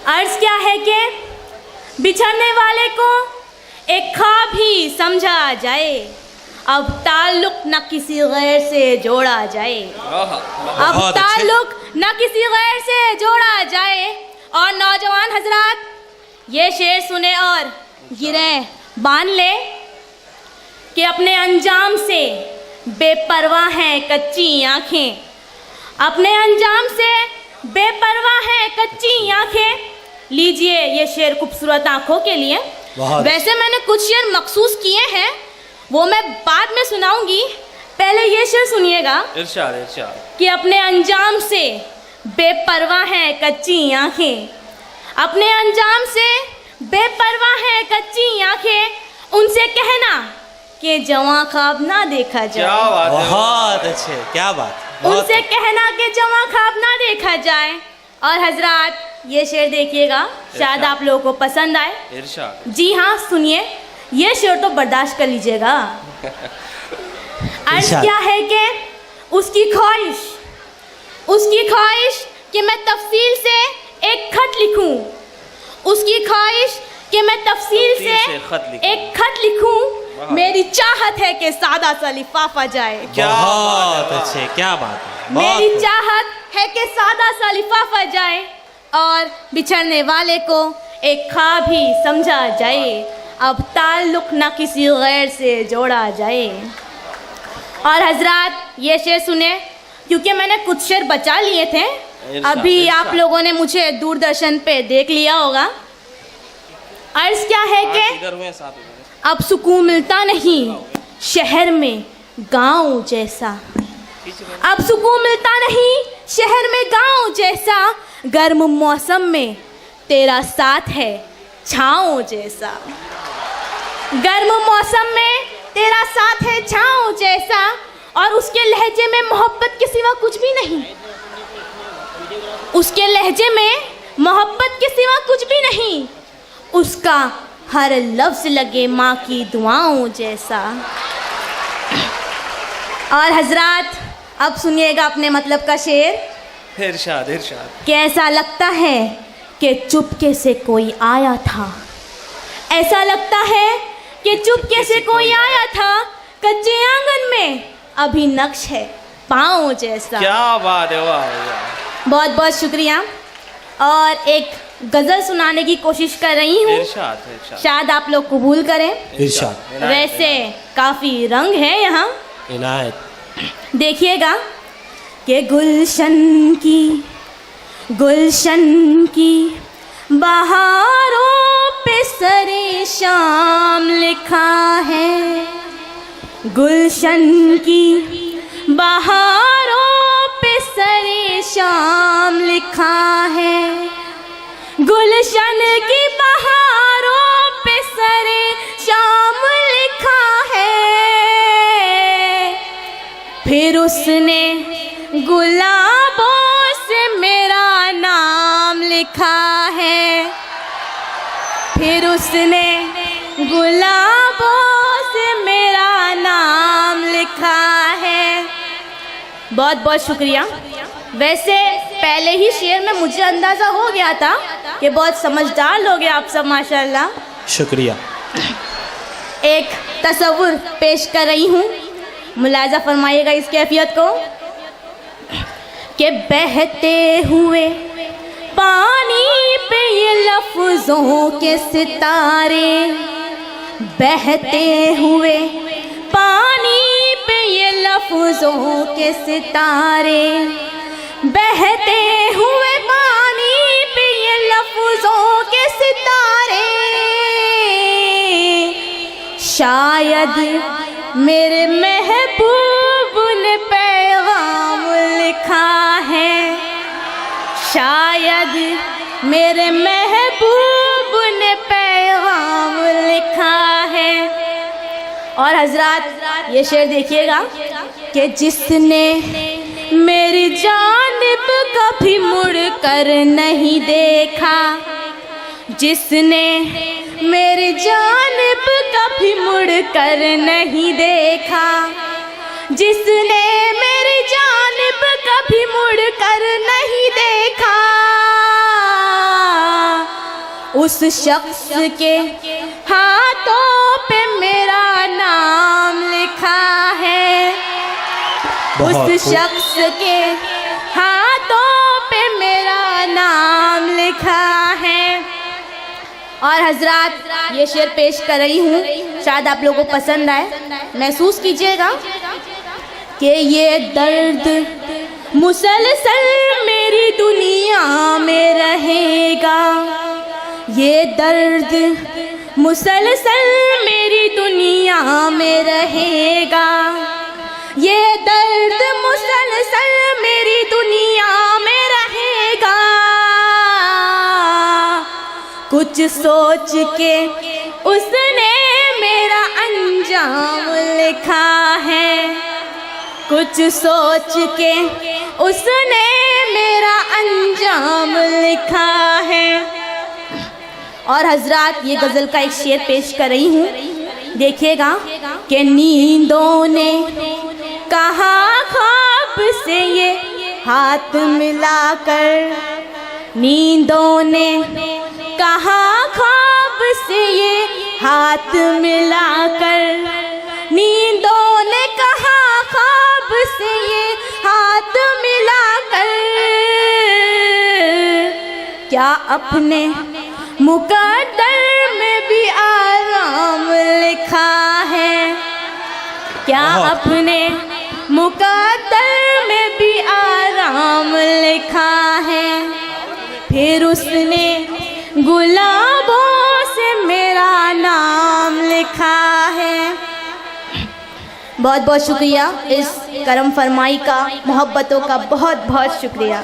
अर्ज क्या है कि बिछड़ने वाले को एक ख्वाब ही समझा जाए, अब ताल्लुक न किसी गैर से जोड़ा जाए। अब ताल्लुक न किसी गैर से जोड़ा जाए। और नौजवान हजरात ये शेर सुने और गिरें बांध ले कि अपने अंजाम से बेपरवाह हैं कच्ची आँखें, अपने अंजाम से बेपरवाह हैं कच्ची आँखें। लीजिए ये शेर खूबसूरत आँखों के लिए। वैसे मैंने कुछ शेर मखसूस किए हैं, वो मैं बाद में सुनाऊंगी, पहले ये शेर सुनिएगा। इरशाद इरशाद। कि अपने अंजाम से बेपरवाह हैं कच्ची आँखें, अपने अंजाम से बेपरवाह हैं कच्ची आँखें, उनसे कहना कि जवां ख्वाब ना देखा जाए। क्या बात है, बहुत अच्छे, क्या बात। उनसे कहना कि जवां ख्वाब ना देखा जाए। और हजरात ये शेर देखिएगा, शायद आप लोगों को पसंद आए। इरशाद। जी हाँ सुनिए, ये शेर तो बर्दाश्त कर लीजिएगा। अर्ज क्या है कि उसकी ख्वाहिश कि मैं तफसील से एक खत लिखूं, उसकी ख्वाहिश कि मैं तफसील से एक खत लिखूं, मेरी चाहत है कि सादा सा लिफाफा जाए। बहुत अच्छे, क्या बात है। मेरी चाहत है कि सादा सा लिफाफा जाए और बिछड़ने वाले को एक ख्वाब ही समझा जाए, अब ताल्लुक ना किसी गैर से जोड़ा जाए। और हजरात ये शेर सुने, क्योंकि मैंने कुछ शेर बचा लिए थे, अभी आप लोगों ने मुझे दूरदर्शन पे देख लिया होगा। अर्ज क्या है कि अब सुकून मिलता नहीं शहर में गांव जैसा, अब सुकून मिलता नहीं शहर में गांव जैसा, गर्म मौसम में तेरा साथ है छाँव जैसा, गर्म मौसम में तेरा साथ है छाँव जैसा। और उसके लहजे में मोहब्बत के सिवा कुछ भी नहीं, उसके लहजे में मोहब्बत के सिवा कुछ भी नहीं, उसका हर लफ्ज लगे माँ की दुआओं जैसा। और हजरात अब सुनिएगा अपने मतलब का शेर। इरशाद इरशाद। कैसा लगता है कि चुपके से कोई आया था, ऐसा लगता है कि चुपके से कोई आया था, कच्चे आंगन में अभी नक्श है पाँव जैसा। क्या बात है, वाह। बहुत बहुत शुक्रिया। और एक गजल सुनाने की कोशिश कर रही हूँ, इरशाद इरशाद। शायद आप लोग कबूल करें। इरशाद। वैसे काफी रंग है यहाँ, इनायत। देखिएगा कि गुलशन की बहारों पे सरे शाम लिखा है, गुलशन की बहारों पे सरे शाम लिखा है, गुलशन की बहारों पे सरे शाम लिखा है। फिर उसने गुलाबों से मेरा नाम लिखा है, फिर उसने गुलाबों से मेरा नाम लिखा है। बहुत बहुत शुक्रिया। वैसे पहले ही शेर में मुझे अंदाज़ा हो गया था कि बहुत समझदार लोग हैं आप सब माशाल्लाह। शुक्रिया। एक तस्वुर पेश कर रही हूँ, मुलाजा फरमाइएगा इस कैफियत को कि बहते हुए पानी पे ये लफ्ज़ों के सितारे, बहते हुए पानी पे ये लफ्ज़ों के सितारे, बहते हुए पानी पे ये लफ्ज़ों के सितारे, शायद मेरे महबूब ने पैगाम लिखा है, शायद मेरे महबूब ने पैगाम लिखा है। और हजरात ये शेर देखिएगा कि जिसने मेरी जानिब कभी मुड़ कर नहीं देखा, जिसने मेरी जानिब कभी मुड़ कर नहीं देखा, जिसने मेरी जानिब कभी मुड़ कर नहीं देखा, उस शख्स के हाथों पे मेरा नाम लिखा है, बहुत उस खूब। शख्स के हाथों पे मेरा नाम लिखा है। और हजरात ये शेर पेश कर रही हूँ, शायद आप लोगों को पसंद आए, महसूस कीजिएगा कि ये दर्द मुसलसल मेरी दुनिया में रहेगा, ये दर्द मुसलसल मेरी दुनिया में रहेगा, ये दर्द मुसलसल मेरी दुनिया में रहेगा। कुछ सोच के उसने मेरा अंजाम लिखा है, कुछ सोच के उसने मेरा अंजाम लिखा है। और हजरात ये गज़ल का एक शेर पेश कर रही हूँ, देखिएगा कि नींदों ने कहा ख्वाब से ये हाथ मिलाकर, नींदों ने कहा ख्वाब से ये हाथ मिलाकर, नींदों ने कहा ख्वाब से ये हाथ मिलाकर, क्या अपने मुकद्दर में भी आराम लिखा है, क्या अपने मुकद्दर में भी आराम लिखा है। फिर उसने गुलाबों से मेरा नाम लिखा है। बहुत बहुत शुक्रिया, इस करम फरमाई का, मोहब्बतों का बहुत बहुत शुक्रिया।